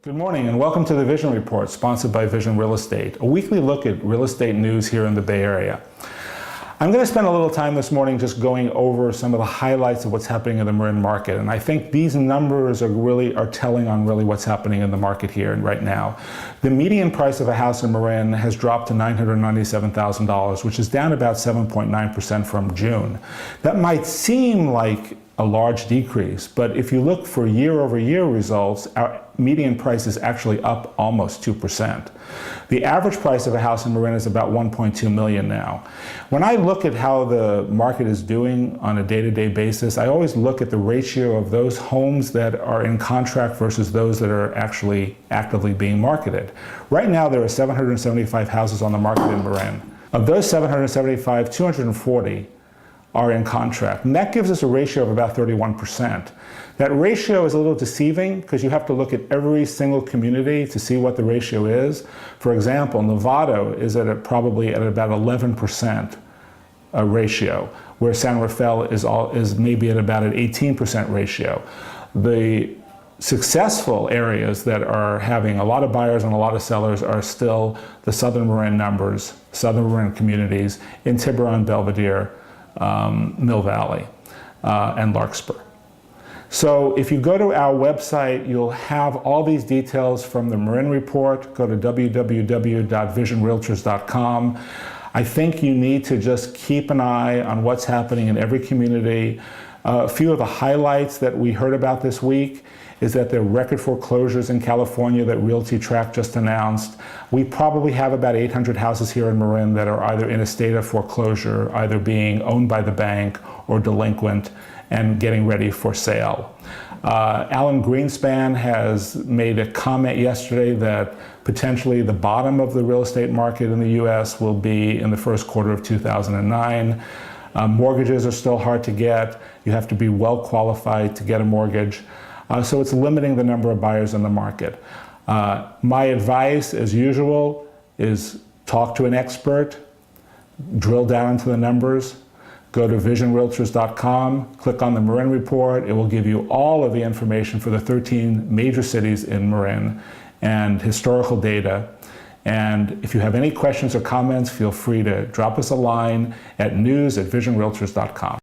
Good morning and welcome to the Vision Report, sponsored by Vision Real Estate, a weekly look at real estate news here in the Bay Area. I'm going to spend a little time this morning just going over some of the highlights of what's happening in the Marin market, and I think these numbers are telling on really what's happening in the market here and right now. The median price of a house in Marin has dropped to $997,000, which is down about 7.9% from June. That might seem like a large decrease, but if you look for year-over-year results, our median price is actually up almost 2%. The average price of a house in Marin is about $1.2 million now. When I look at how the market is doing on a day-to-day basis, I always look at the ratio of those homes that are in contract versus those that are actually actively being marketed. Right now, there are 775 houses on the market in Marin. Of those 775, 240 are in contract, and that gives us a ratio of about 31%. That ratio is a little deceiving because you have to look at every single community to see what the ratio is. For example, Novato is probably at about 11% ratio, where San Rafael is maybe at about an 18% ratio. The successful areas that are having a lot of buyers and a lot of sellers are still the Southern Marin numbers, Southern Marin communities in Tiburon, Belvedere, Mill Valley, and Larkspur. So if you go to our website, you'll have all these details from the Marin report. Go to www.visionrealtors.com. I think you need to just keep an eye on what's happening in every community. A few of the highlights that we heard about this week is that there are record foreclosures in California that Realty Track just announced. We probably have about 800 houses here in Marin that are either in a state of foreclosure, either being owned by the bank or delinquent and getting ready for sale. Alan Greenspan has made a comment yesterday that potentially the bottom of the real estate market in the U.S. will be in the first quarter of 2009. Mortgages are still hard to get. You have to be well qualified to get a mortgage. So it's limiting the number of buyers in the market. My advice, as usual, is talk to an expert, drill down into the numbers, go to visionrealtors.com, click on the Marin report. It will give you all of the information for the 13 major cities in Marin and historical data. And if you have any questions or comments, feel free to drop us a line at news@visionrealtors.com.